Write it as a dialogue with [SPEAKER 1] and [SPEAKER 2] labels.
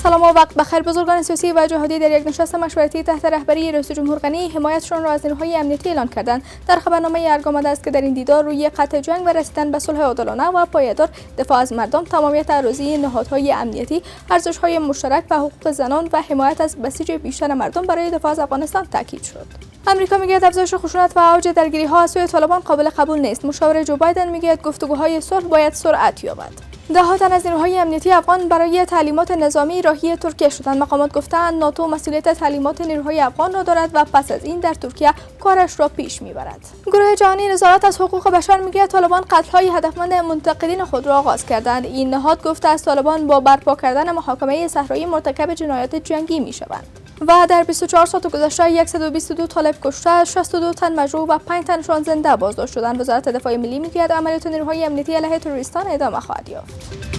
[SPEAKER 1] سلام و وقت بخیر. بزرگان سیاسی و جهادی در یک نشست مشورتی تحت رهبری رئیس جمهور غنی حمایتشان را از نیروهای امنیتی اعلان کردند. در خبرنامه ارگ آمده است که در این دیدار روی قطع جنگ و رسیدن به صلح عادلانه و پایدار، دفاع از مردم، تمامیت اراضی نهادهای امنیتی، ارزش‌های مشترک و حقوق زنان و حمایت از بسیج بیشتر مردم برای دفاع از افغانستان تاکید شد. امریکا میگوید افزایش خشونت و اوج درگیری‌ها از سوی طالبان قابل قبول نیست. مشاور جو بایدن میگوید گفتگوهای صلح باید سرعت یابد. ده‌ها تن از نیروهای امنیتی افغان برای تعلیمات نظامی راهی ترکیه شدند. مقامات گفتند ناتو مسئولیت تعلیمات نیروهای افغان را دارد و پس از این در ترکیه کارش را پیش میبرد. گروه جهانی نظارت از حقوق بشر میگوید طالبان قتل‌های هدفمند منتقدین خود را آغاز کردند. این نهاد گفته است طالبان با برپا کردن محاکمه صحرایی مرتکب جنایات جنگی میشوند. و در 24 ساعت گذشته 122 طالب کشته، 62 تن مجروح و 5 تنشان زنده بازداشت شدند. وزارت دفاع ملی میگوید عملیات نیروهای امنیتی علیه تروریستان ادامه خواهد یافت.